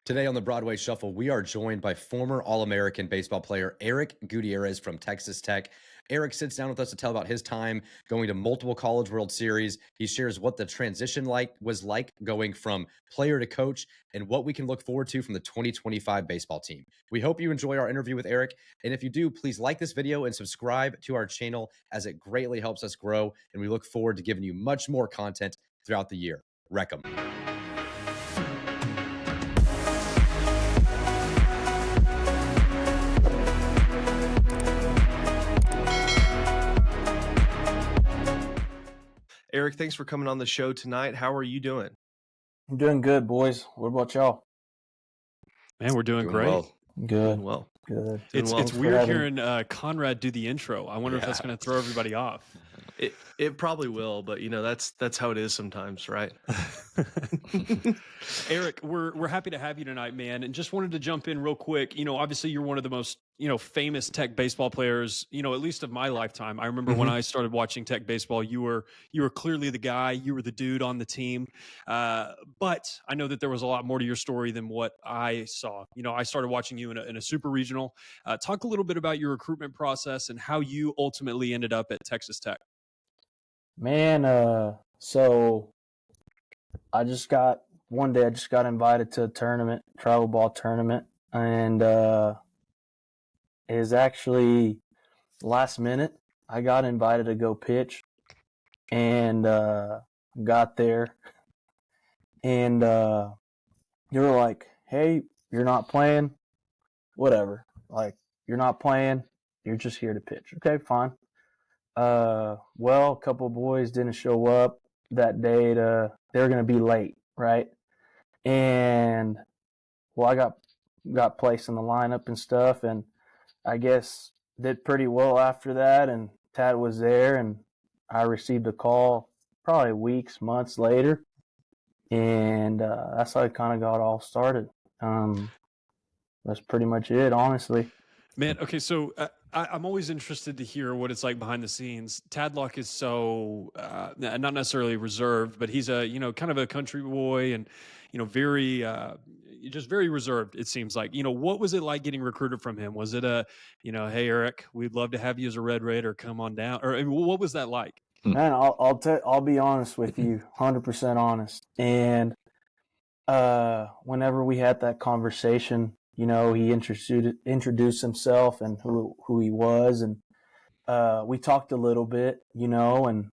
Today on the Broadway Shuffle, we are joined by former All-American baseball player Eric Gutierrez from Texas Tech. Eric sits down with us to tell about his time going to multiple College World Series. He shares what the transition was like going from player to coach and what we can look forward to from the 2025 baseball team. We hope you enjoy our interview with Eric. And if you do, please like this video and subscribe to our channel as it greatly helps us grow. And we look forward to giving you much more content throughout the year. Wreck 'em. Eric, thanks for coming on the show tonight. How are you doing? I'm doing good, boys. What about y'all? Man, we're doing great. Well. Good. Doing well. Good. It's weird hearing Conrad do the intro. I wonder if that's going to throw everybody off. It probably will, but that's how it is sometimes, right? Eric, we're happy to have you tonight, man. And just wanted to jump in real quick. Obviously you're one of the most, famous Tech baseball players, at least of my lifetime. I remember when I started watching Tech baseball, you were clearly the guy, you were the dude on the team. But I know that there was a lot more to your story than what I saw. I started watching you in a super regional. Talk a little bit about your recruitment process and how you ultimately ended up at Texas Tech. Man, so one day I just got invited to a tournament, travel ball tournament, and it was actually last minute. I got invited to go pitch and got there, and you were like, hey, you're not playing, whatever. Like, you're not playing, you're just here to pitch. Okay, fine. Well, a couple of boys didn't show up that day they were going to be late, right? And well, I got placed in the lineup and stuff, and I guess did pretty well after that, and Tad was there, and I received a call probably months later, and that's how it kind of got all started. That's pretty much it, honestly. Man, okay, so I'm always interested to hear what it's like behind the scenes. Tadlock is so not necessarily reserved, but he's a kind of a country boy and very just very reserved. It seems like what was it like getting recruited from him? Was it hey Eric, we'd love to have you as a Red Raider, come on down, or what was that like? Man, I'll be honest with you, 100% honest. And whenever we had that conversation. He introduced himself and who he was, and we talked a little bit, and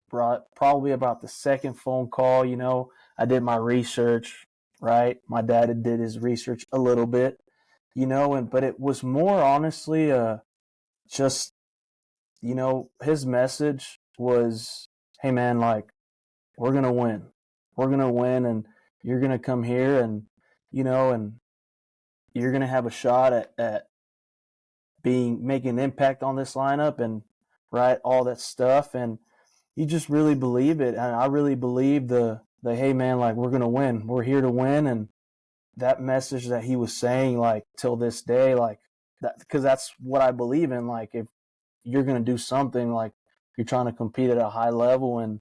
probably about the second phone call, I did my research, right? My dad did his research a little bit, but it was more honestly just, his message was, hey man, like, we're going to win. We're going to win, and you're going to come here and, and you're going to have a shot at making an impact on this lineup and right, all that stuff. And you just really believe it. And I really believe the hey man, like, we're going to win. We're here to win. And that message that he was saying, like, till this day, like that, because that's what I believe in. Like, if you're going to do something, like, you're trying to compete at a high level, and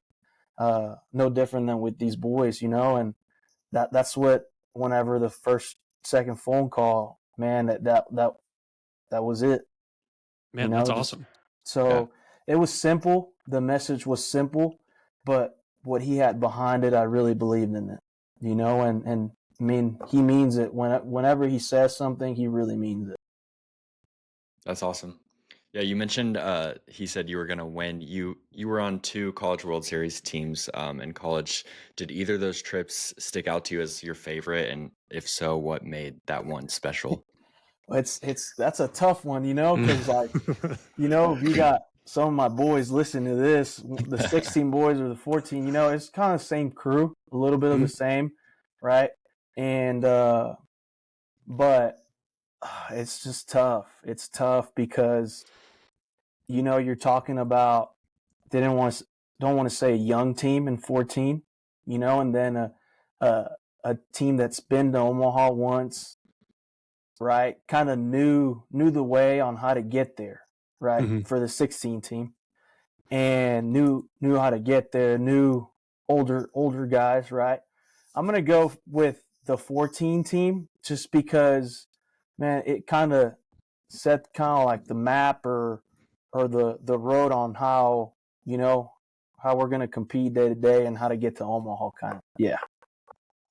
no different than with these boys, and that's what, whenever the second phone call, man, that was it. Man, that's awesome. So It was simple. The message was simple, but what he had behind it, I really believed in it. And I mean, he means it. Whenever he says something, he really means it. That's awesome. Yeah, you mentioned he said you were going to win. You were on 2 College World Series teams in college. Did either of those trips stick out to you as your favorite? And if so, what made that one special? That's a tough one, because like, if you got some of my boys listening to this, the 16 boys or the 14, it's kind of the same crew, a little bit of the same, right? And but it's just tough. It's tough because you're talking about don't want to say a young team in 14, and then a team that's been to Omaha once, right? Kind of knew the way on how to get there, right? For the 16 team, and knew how to get there. Knew older guys, right? I'm gonna go with the 14 team, just because, man, it kind of set kind of like the map or the road on how, how we're going to compete day to day and how to get to Omaha kind of. Yeah.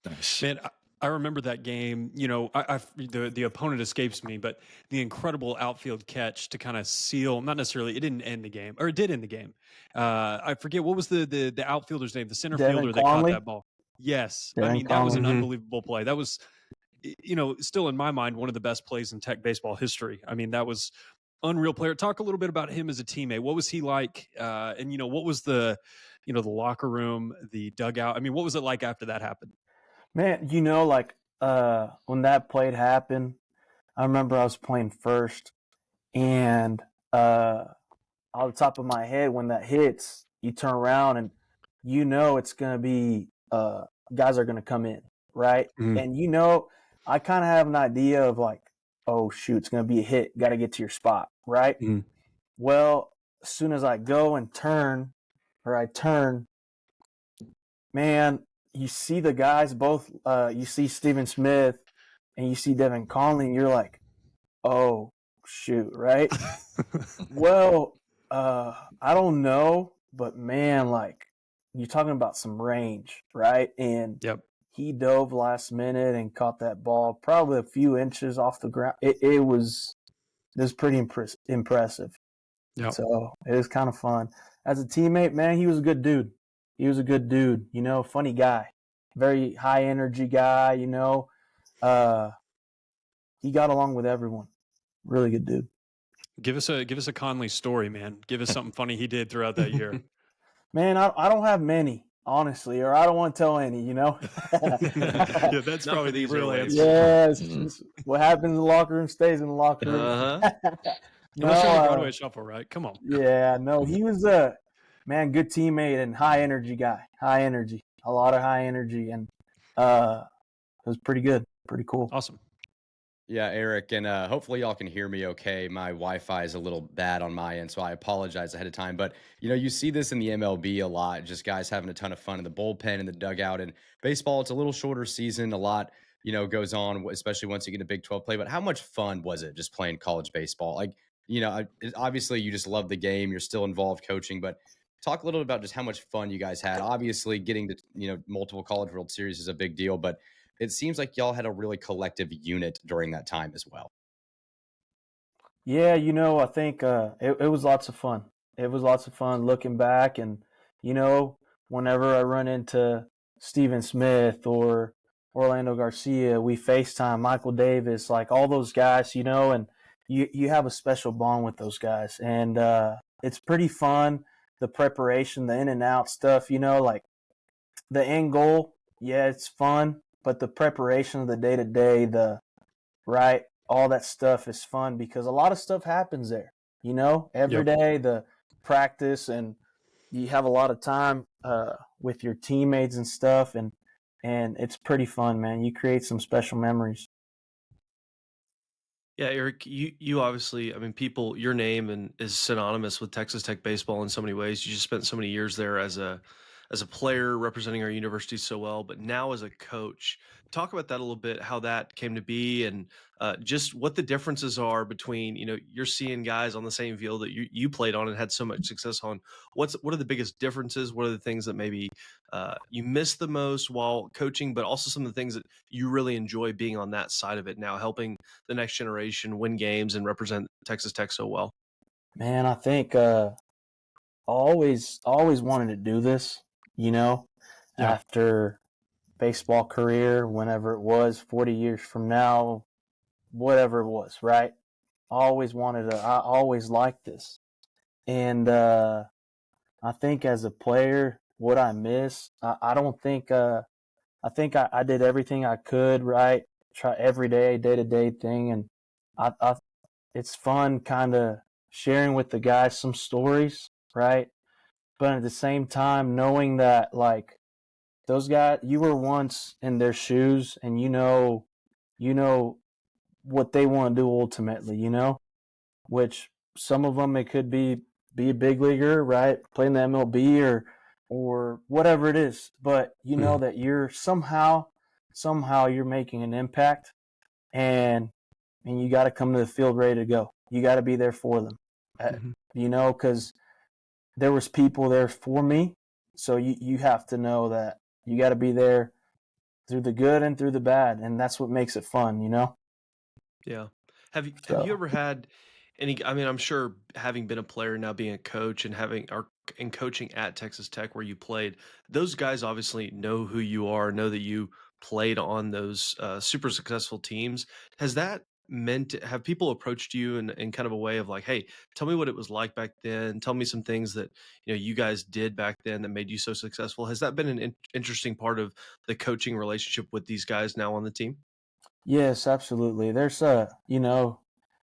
Nice. Man, I remember that game. The opponent escapes me, but the incredible outfield catch to kind of seal. Not necessarily, it didn't end the game, or it did end the game. I forget what was the outfielder's name, the center Devin fielder that caught Conley. that ball. Yes, I Devin mean that was an Conley. unbelievable play. That was, still in my mind one of the best plays in Tech baseball history. I mean that was unreal player. Talk a little bit about him as a teammate. What was he like? And what was the locker room, the dugout? I mean, what was it like after that happened? Man, when that play happened, I remember I was playing first, and off the top of my head, when that hits, you turn around and it's going to be guys are going to come in, right? Mhm. And I kind of have an idea of like, oh shoot, it's going to be a hit. Got to get to your spot, right? Mhm. Well, as soon as I go and turn, man, you see the guys both. You see Steven Smith and you see Devin Conley, and you're like, oh shoot, right? Well, I don't know, but man, like you're talking about some range, right? And Yep. he dove last minute and caught that ball probably a few inches off the ground. It was pretty impressive. Yep. So it was kind of fun. As a teammate, man, he was a good dude. Funny guy, very high energy guy. He got along with everyone. Really good dude. Give us a Conley story, man. Give us something funny he did throughout that year. Man, I don't have many, honestly, or I don't want to tell any, Yeah, that's Not probably for the these real airwaves. answer. Yes, just what happens in the locker room stays in the locker room. Unless you're on the Broadway Shuffle, right? Come on. Yeah, no, he was a good teammate and high energy guy. High energy, a lot of high energy, and it was pretty good, pretty cool. Awesome. Yeah, Eric, and hopefully y'all can hear me okay. My Wi-Fi is a little bad on my end, so I apologize ahead of time. But you see this in the MLB a lot, just guys having a ton of fun in the bullpen and the dugout. And baseball, it's a little shorter season. A lot, goes on, especially once you get a Big 12 play. But how much fun was it just playing college baseball? Like, obviously you just love the game. You're still involved coaching, but talk a little about just how much fun you guys had. Obviously, getting to multiple College World Series is a big deal, but it seems like y'all had a really collective unit during that time as well. Yeah, I think it was lots of fun. It was lots of fun looking back, and whenever I run into Steven Smith or Orlando Garcia, we FaceTime Michael Davis, like all those guys, and you have a special bond with those guys, and it's pretty fun. The preparation, the in and out stuff, like the end goal, yeah, it's fun, but the preparation of the day to day, all that stuff is fun because a lot of stuff happens there, every day, the practice, and you have a lot of time with your teammates and stuff, and it's pretty fun, man. You create some special memories. Yeah, Eric, you obviously, I mean, your name is synonymous with Texas Tech baseball in so many ways. You just spent so many years there as a player representing our university so well, but now as a coach. Talk about that a little bit, how that came to be, and just what the differences are between, you're seeing guys on the same field that you played on and had so much success on. What are the biggest differences? What are the things that maybe you miss the most while coaching, but also some of the things that you really enjoy being on that side of it now, helping the next generation win games and represent Texas Tech so well? Man, I think always wanted to do this, after baseball career, whenever it was, 40 years from now, whatever it was, right? I always liked this. And I think as a player, what I miss, I don't think, I think I did everything I could, right? Try every day to day thing. And it's fun kind of sharing with the guys some stories, right? But at the same time, knowing that like those guys, you were once in their shoes, and you know what they want to do ultimately, which some of them it could be a big leaguer, right? Playing the MLB or whatever it is, but you know that you're somehow somehow you're making an impact, and you got to come to the field ready to go. You got to be there for them, because there was people there for me. So you have to know that you got to be there through the good and through the bad, and that's what makes it fun, Yeah. Have you ever had any? I mean, I'm sure having been a player, now being a coach, and coaching at Texas Tech where you played, those guys obviously know who you are, know that you played on those super successful teams. Has that have people approached you in kind of a way of like, hey, tell me what it was like back then, tell me some things that you guys did back then that made you so successful? Has that been an interesting part of the coaching relationship with these guys now on the team? Yes, absolutely. There's here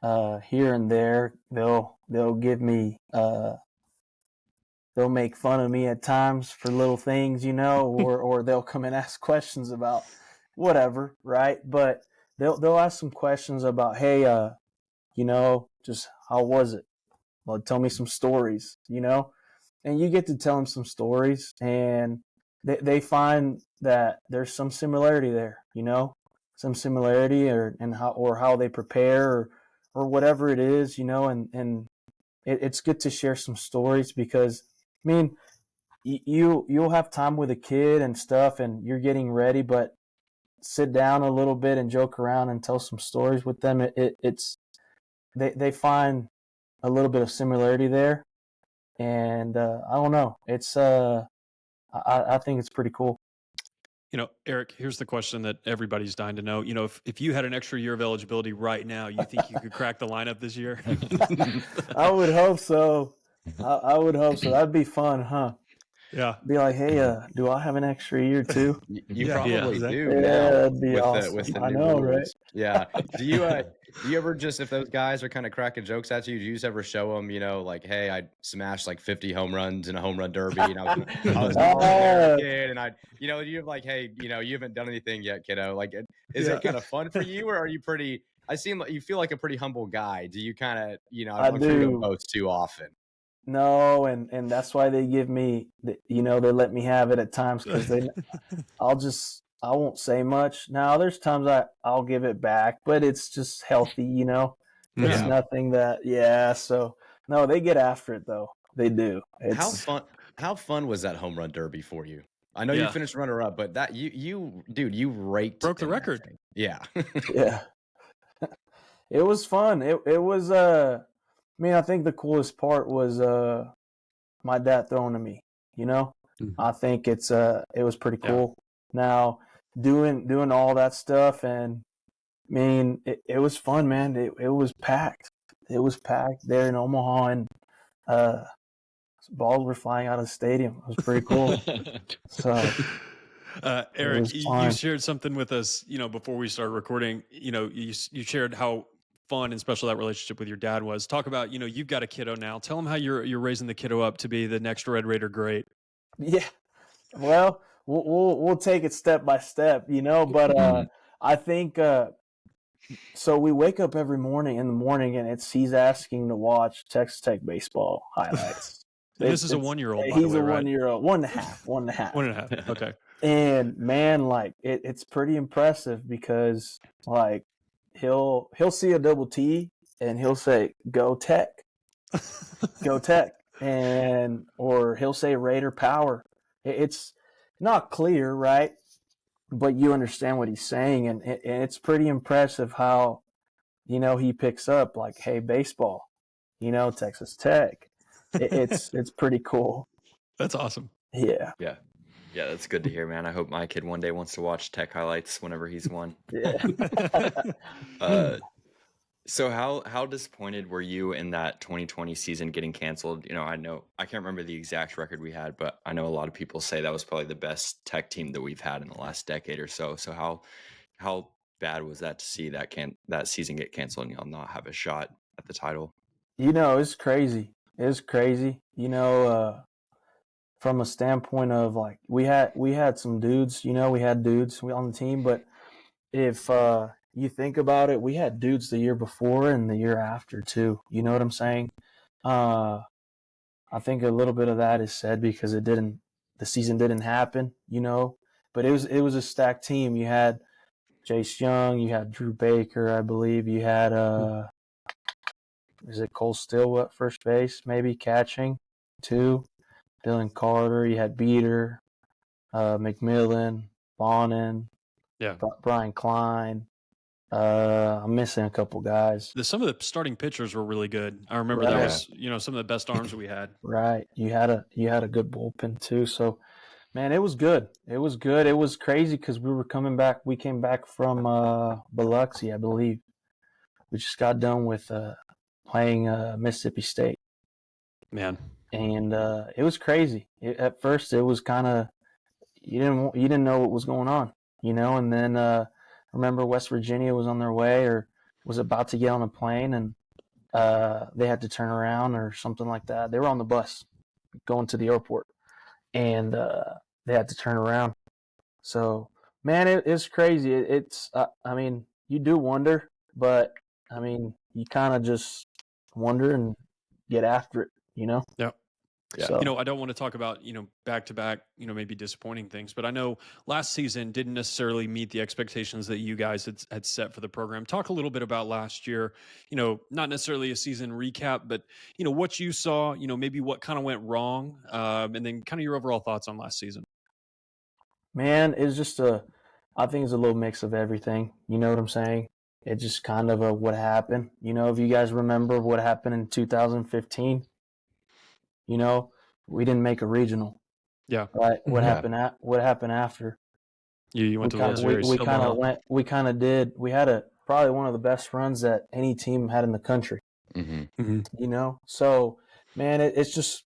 and there they'll give me they'll make fun of me at times for little things, or they'll come and ask questions about whatever, right? But they'll ask some questions about, hey, just how was it? Well, tell me some stories, and you get to tell them some stories, and they find that there's some similarity there, some similarity or how they prepare or whatever it is, and it's good to share some stories because, I mean, you'll have time with a kid and stuff and you're getting ready, but sit down a little bit and joke around and tell some stories with them. They find a little bit of similarity there, and I don't know. It's I think it's pretty cool. Eric, here's the question that everybody's dying to know. If you had an extra year of eligibility right now, you think you could crack the lineup this year? I would hope so. I would hope so. That'd be fun, huh? Yeah. Be like, hey, do I have an extra year too? You probably do Yeah, now that'd be with awesome. with the I new know, rules. right? Yeah. Do you ever just, if those guys are kind of cracking jokes at you, do you just ever show them, like, hey, I smashed like 50 home runs in a home run derby, and I was an all-American kid, and you're like, hey, you haven't done anything yet, kiddo. Like, is it kind of fun for you, or are you pretty? I seem like you feel like a pretty humble guy. Do you kind of, I'm sure you don't boast too often. No, and that's why they give me, they let me have it at times because I won't say much. Now, there's times I'll give it back, but it's just healthy, It's nothing that, so no, they get after it though. They do. How fun was that home run derby for you? I know you finished runner up, but that you broke the record. Yeah. Yeah. It was fun. It was I think the coolest part was my dad throwing to me, I think it was pretty cool. Now doing all that stuff, and it was fun, man. It was packed. It was packed there in Omaha, and balls were flying out of the stadium. It was pretty cool. So Eric, you shared something with us, before we started recording. You shared how fun and special that relationship with your dad was. Talk about, you've got a kiddo now. Tell him how you're raising the kiddo up to be the next Red Raider great. Yeah, well, we'll take it step by step, but I think so. We wake up every morning in the morning, and he's asking to watch Texas Tech baseball highlights. This is a 1-year-old. He's a 1-year-old, 1.5, 1.5, 1.5. Okay. And man, like it's pretty impressive because like he'll see a double T and he'll say "Go Tech," "Go Tech," or he'll say "Raider Power." It's not clear, right? But you understand what he's saying, and it's pretty impressive how he picks up like, "Hey, baseball," Texas Tech. It's pretty cool. That's awesome. Yeah. Yeah, that's good to hear, man. I hope my kid one day wants to watch Tech highlights whenever he's one. Yeah. So how disappointed were you in that 2020 season getting canceled? I know I can't remember the exact record we had, but I know a lot of people say that was probably the best Tech team that we've had in the last decade or so. So how bad was that to see that season get canceled and y'all not have a shot at the title? It's crazy. It's crazy. From a standpoint of like we had some dudes, we had dudes on the team, but if you think about it, we had dudes the year before and the year after too. You know what I'm saying? I think a little bit of that is said because the season didn't happen, but it was a stacked team. You had Jace Young, you had Drew Baker, I believe. You had is it Cole Still at first base, maybe catching too. Dylan Carter, you had Beater, McMillan, Bonin, Yeah. Brian Klein. I'm missing a couple guys. Some of the starting pitchers were really good. I remember Right. that was, some of the best arms we had. Right. You had a good bullpen too. So, man, it was good. It was good. It was crazy because we were coming back. We came back from Biloxi, I believe. We just got done with playing Mississippi State. Man. And it was crazy. At first, it was kind of you didn't know what was going on, And then I remember West Virginia was on their way or was about to get on a plane, and they had to turn around or something like that. They were on the bus going to the airport, and they had to turn around. So, man, it's crazy. I mean, you do wonder, but I mean, you kind of just wonder and get after it, Yeah. Yeah. So, I don't want to talk about, back-to-back, maybe disappointing things, but I know last season didn't necessarily meet the expectations that you guys had set for the program. Talk a little bit about last year, not necessarily a season recap, but, what you saw, maybe what kind of went wrong, and then kind of your overall thoughts on last season. man, it's just I think it's a little mix of everything. You know what I'm saying? It's just kind of what happened. If you guys remember what happened in 2015, we didn't make a regional. Yeah. Right. What Yeah. happened? What happened after? You went to the World Series. We kind of went. We kind of did. We had probably one of the best runs that any team had in the country. Mm-hmm. So man, it's just.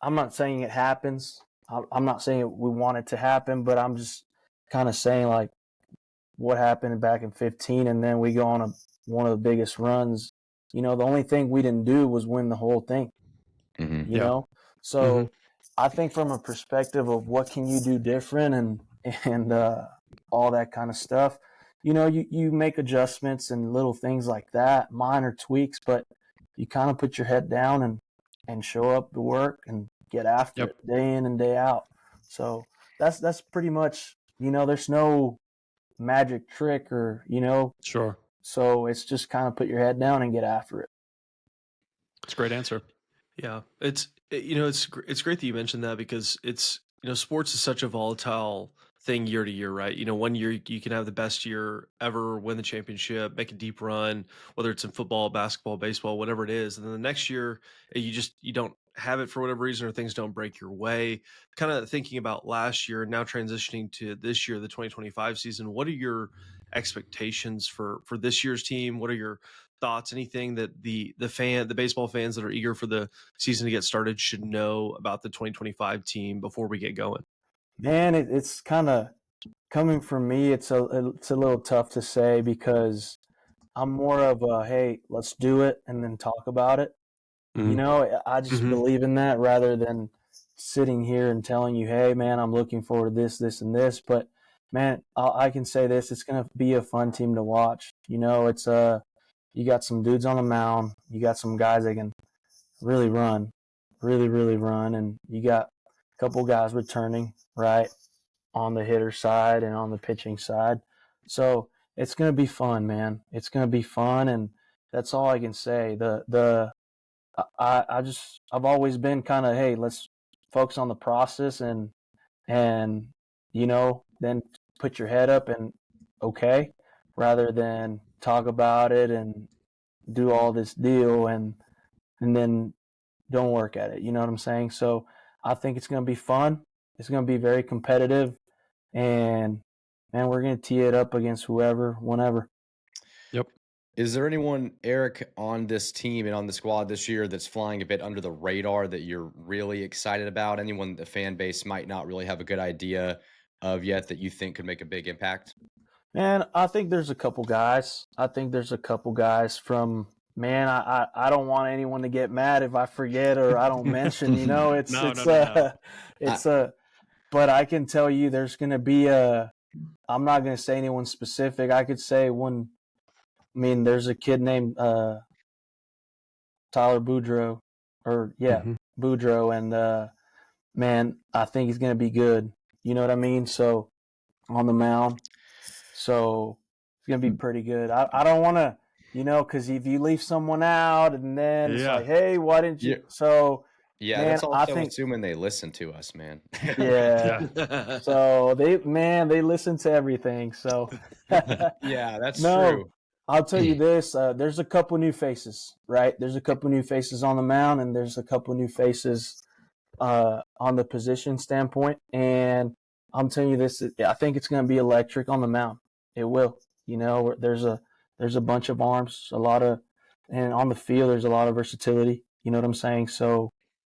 I'm not saying it happens. I'm not saying we want it to happen, but I'm just kind of saying like what happened back in 15, and then we go on one of the biggest runs. The only thing we didn't do was win the whole thing. Mm-hmm. You know, so I think from a perspective of what can you do different and all that kind of stuff, you make adjustments and little things like that, minor tweaks, but you kind of put your head down and show up to work and get after it day in and day out. So that's pretty much, there's no magic trick or, Sure. so it's just kind of put your head down and get after it. It's a great answer. Yeah, it's great that you mentioned that because it's sports is such a volatile thing year to year, right? 1 year you can have the best year ever, win the championship, make a deep run, whether it's in football, basketball, baseball, whatever it is, and then the next year you don't have it for whatever reason or things don't break your way. Kind of thinking about last year and now transitioning to this year, the 2025 season. What are your expectations for this year's team? What are your thoughts? Anything that the baseball fans that are eager for the season to get started should know about the 2025 team before we get going? Man, it's kind of coming from me. It's a little tough to say because I'm more of a hey, let's do it and then talk about it. I just believe in that rather than sitting here and telling you, hey, man, I'm looking forward to this, this, and this. But man, I can say this: it's gonna be a fun team to watch. It's you got some dudes on the mound, you got some guys that can really run, really, really run, and you got a couple guys returning right on the hitter side and on the pitching side. So it's gonna be fun, man. It's gonna be fun, and that's all I can say. I've always been kind of, hey, let's focus on the process and then put your head up and okay, rather than talk about it and do all this deal and then don't work at it. You know what I'm saying? So I think it's going to be fun. It's going to be very competitive, and man, we're going to tee it up against whoever, whenever. Yep. Is there anyone, Eric, on this team and on the squad this year that's flying a bit under the radar that you're really excited about? Anyone the fan base might not really have a good idea of yet that you think could make a big impact? Man, I think there's a couple guys. From man, I don't want anyone to get mad if I forget or I don't mention. But I can tell you there's going to be I'm not going to say anyone specific. I could say one. I mean, there's a kid named Tyler Boudreaux, Boudreaux, and man, I think he's going to be good. You know what I mean? So on the mound. So it's going to be pretty good. I don't want to, because if you leave someone out and then it's like, hey, why didn't you? Yeah. So, Yeah, man, that's I also think, assuming they listen to us, man. yeah. So they listen to everything. So, Yeah, that's no, true. I'll tell you this. There's a couple new faces, right? There's a couple new faces on the mound, and there's a couple new faces on the position standpoint. And I'm telling you this, I think it's going to be electric on the mound. It will. There's a bunch of arms, and on the field there's a lot of versatility. You know what I'm saying? So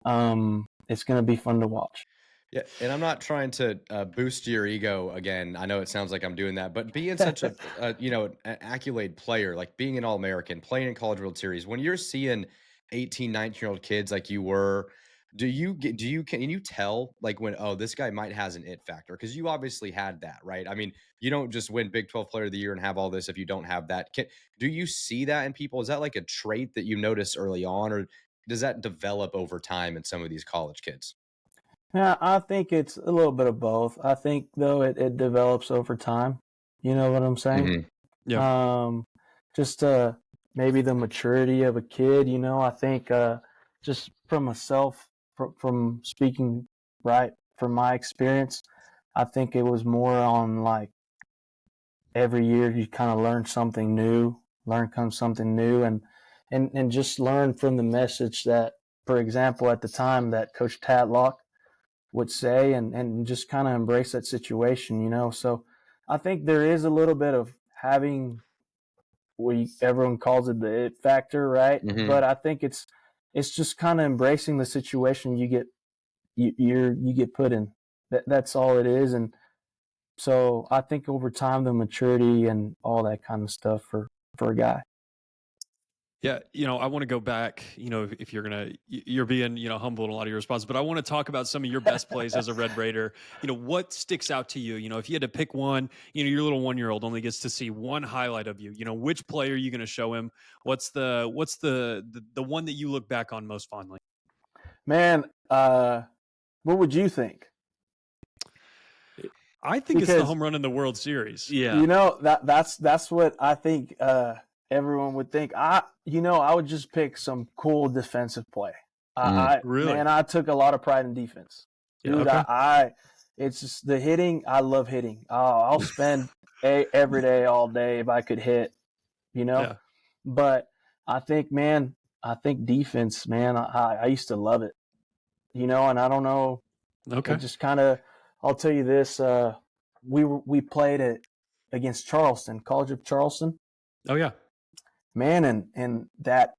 it's going to be fun to watch. Yeah, and I'm not trying to boost your ego again. I know it sounds like I'm doing that, but being such an accolade player, like being an All-American, playing in College World Series, when you're seeing 18, 19-year-old kids like you were, can you tell like when, oh, this guy might has an it factor? Because you obviously had that, right? I mean, you don't just win Big 12 Player of the Year and have all this if you don't have that. Do you see that in people? Is that like a trait that you notice early on, or does that develop over time in some of these college kids? Yeah, I think it's a little bit of both. I think though it develops over time. You know what I'm saying? Mhm. Yeah. Just maybe the maturity of a kid. I think just from from speaking right from my experience, I think it was more on like every year you kind of learn something new, and just learn from the message that, for example, at the time that Coach Tadlock would say, and just kind of embrace that situation. So I think there is a little bit of having everyone calls it the it factor, right? Mhm. But I think it's just kind of embracing the situation you get put in. That's all it is. And so I think over time the maturity and all that kind of stuff for a guy. Yeah, I want to go back, if you're being, humble in a lot of your responses, but I want to talk about some of your best plays as a Red Raider. What sticks out to you? If you had to pick one, your little 1-year-old only gets to see one highlight of you. Which play are you going to show him? What's the one that you look back on most fondly? Man, what would you think? I think it's the Because home run in the World Series. Yeah. that's what I think everyone would think. I would just pick some cool defensive play. Really? I took a lot of pride in defense, Yeah. dude. Okay. It's just the hitting. I love hitting. I'll spend every day, all day if I could hit. You know, Yeah. but I think, man, defense, man. I used to love it. And I don't know. Okay. It just kind of. I'll tell you this. We played it against Charleston, College of Charleston. Oh yeah. Man, and that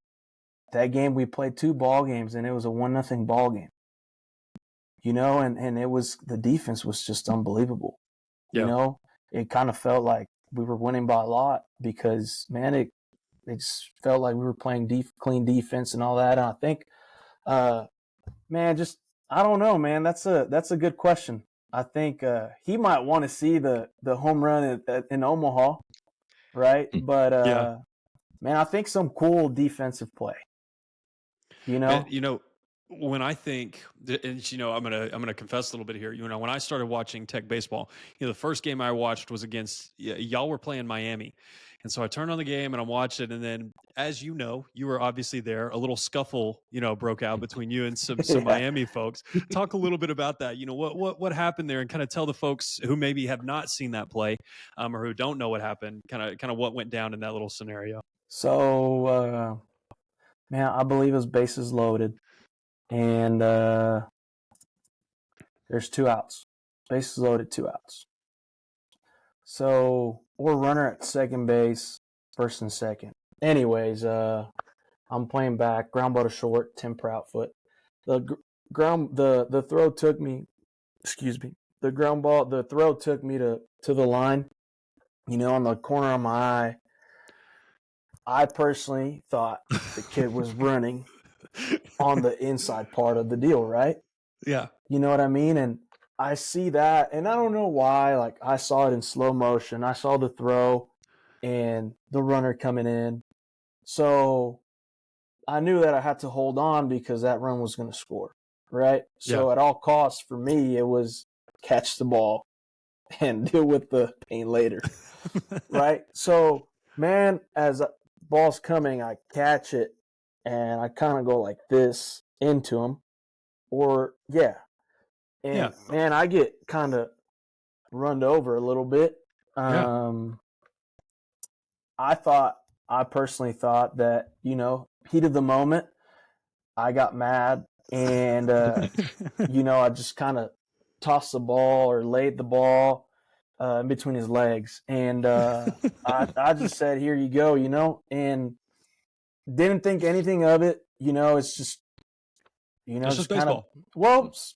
game we played 2 ball games and it was a 1-0 ball game. And it was the defense was just unbelievable. Yeah. It kind of felt like we were winning by a lot because, man, it just felt like we were playing clean defense and all that. And I think, man, just I don't know, man. That's a good question. I think he might want to see the home run in Omaha, right? But Yeah. man, I think some cool defensive play. Man, when I think, and I'm gonna confess a little bit here. When I started watching Tech baseball, the first game I watched was against y'all were playing Miami, and so I turned on the game and I watched it, and then as you were obviously there. A little scuffle, broke out between you and some Yeah. Miami folks. Talk a little bit about that. What happened there, and kind of tell the folks who maybe have not seen that play, or who don't know what happened, kind of what went down in that little scenario. So, man, I believe his bases loaded, and there's 2 outs. Bases loaded, 2 outs. So we're runner at second base, first and second. Anyways, I'm playing back, ground ball to short, 10 per outfoot. The throw took me. Excuse me. The throw took me to the line. On the corner of my eye. I personally thought the kid was running on the inside part of the deal, right? Yeah. You know what I mean? And I see that, and I don't know why. Like, I saw it in slow motion. I saw the throw and the runner coming in. So I knew that I had to hold on because that run was going to score, right? So Yeah. at all costs for me, it was catch the ball and deal with the pain later. Right? So, man, as a ball's coming, I catch it and I kind of go like this into him. And man, I get kind of run over a little bit. I personally thought that, heat of the moment, I got mad and, I just kind of tossed the ball or laid the ball in between his legs. And I just said, here you go, and didn't think anything of it. It's just, it's just kind of,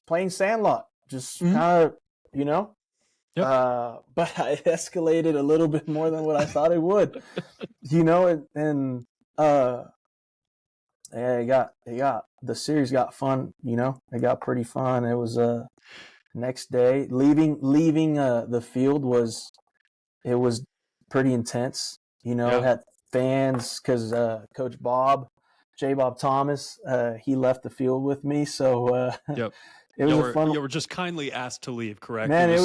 playing Sandlot, just kind of, Yep. But I escalated a little bit more than what I thought it would, and the series got fun, it got pretty fun. It was next day leaving the field was pretty intense, had fans because Coach Bob Thomas, he left the field with me, so Yep. It was a fun. You were just kindly asked to leave, correct? Man, it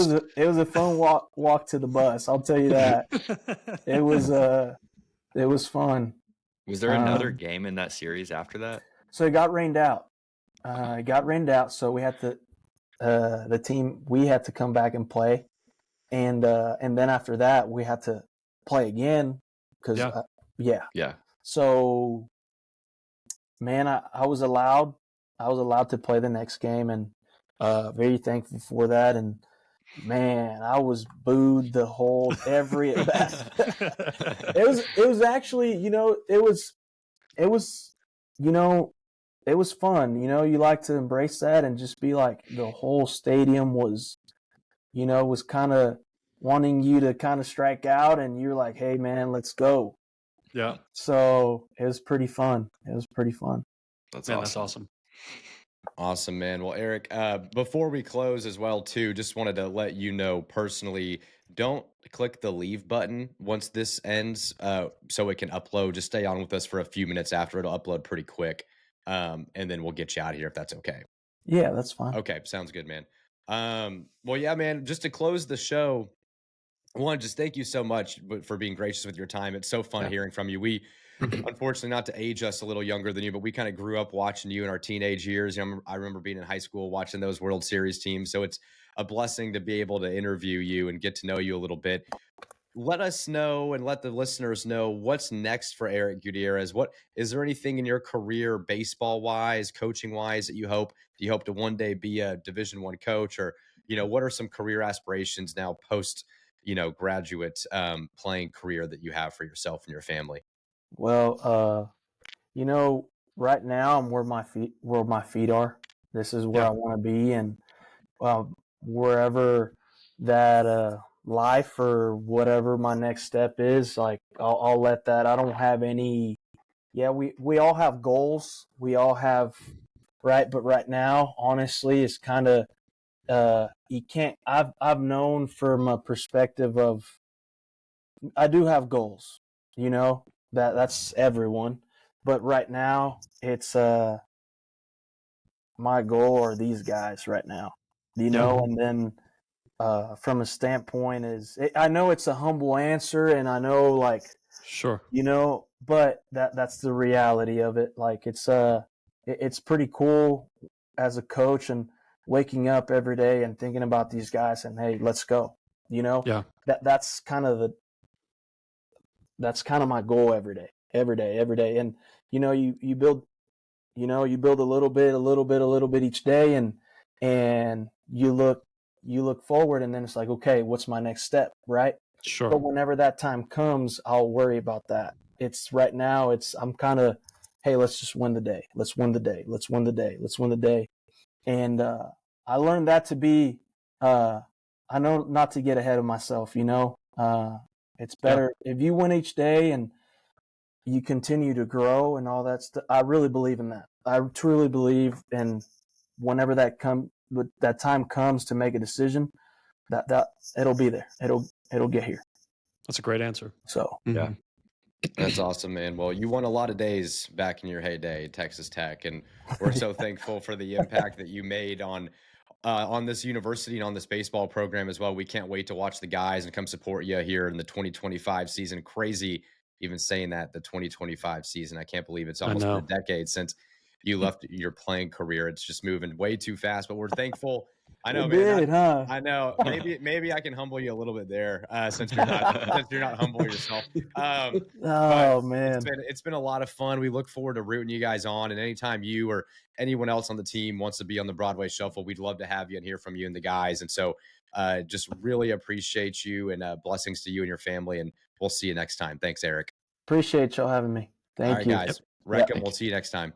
was a fun walk to the bus. I'll tell you that. It was fun. Was there another game in that series after that? So it got rained out. So we had to we had to come back and play, and then after that we had to play again because So, man, I was allowed to play the next game, and very thankful for that. And man, I was booed every at bat. It was actually, it was fun. You like to embrace that and just be like, the whole stadium was kind of wanting you to kind of strike out, and you're like, hey man, let's go. Yeah. So it was pretty fun. That's awesome. That's awesome. Awesome, man. Well, Eric, before we close as well, too, just wanted to let you know personally, don't click the leave button once this ends so it can upload. Just stay on with us for a few minutes after. It'll upload pretty quick, and then we'll get you out of here if that's okay. Yeah, that's fine. Okay, sounds good, man. Well, yeah, man, just to close the show, I want to just thank you so much for being gracious with your time. It's so fun hearing from you. We, unfortunately, not to age us a little younger than you, but we kind of grew up watching you in our teenage years. I remember being in high school watching those World Series teams. So it's a blessing to be able to interview you and get to know you a little bit. Let us know and let the listeners know what's next for Eric Gutierrez. Is there anything in your career, baseball wise, coaching wise, do you hope to one day be a Division I coach, or, what are some career aspirations now post, graduate playing career that you have for yourself and your family? Well, right now I'm where my feet are. This is where I want to be, and wherever that life or whatever my next step is, like I'll let that. I don't have any. Yeah, we all have goals. We all have, right? But right now, honestly, it's kind of you can't. I've known from a perspective of, I do have goals. That's everyone. But right now, it's my goal are these guys right now, and then from a standpoint I know it's a humble answer, and I know, like, sure, but that's the reality of it. Like, it's pretty cool as a coach, and waking up every day and thinking about these guys and, hey, let's go. That's kind of my goal every day. And, you build a little bit each day, and you look forward, and then it's like, okay, what's my next step? Right. Sure. But whenever that time comes, I'll worry about that. It's right now I'm kind of, hey, let's just win the day. Let's win the day. And, I learned that to be, I know not to get ahead of myself, it's better if you win each day and you continue to grow and all that stuff. I really believe in that. I truly believe, and whenever that time comes to make a decision, that it'll be there. It'll get here. That's a great answer. So yeah, that's awesome, man. Well, you won a lot of days back in your heyday at Texas Tech, and we're so thankful for the impact that you made on on this university and on this baseball program as well. We can't wait to watch the guys and come support you here in the 2025 season. Crazy even saying that, the 2025 season. I can't believe it's almost been a decade since you left your playing career. It's just moving way too fast, but we're thankful. I know, man. I know. Maybe I can humble you a little bit there, since you're not humble yourself. Oh man, it's been a lot of fun. We look forward to rooting you guys on, and anytime you or anyone else on the team wants to be on the Broadway Shuffle, we'd love to have you and hear from you and the guys. And so, just really appreciate you, and blessings to you and your family. And we'll see you next time. Thanks, Eric. Appreciate y'all having me. Thank you. All right, guys. Wreck 'em. We'll see you next time.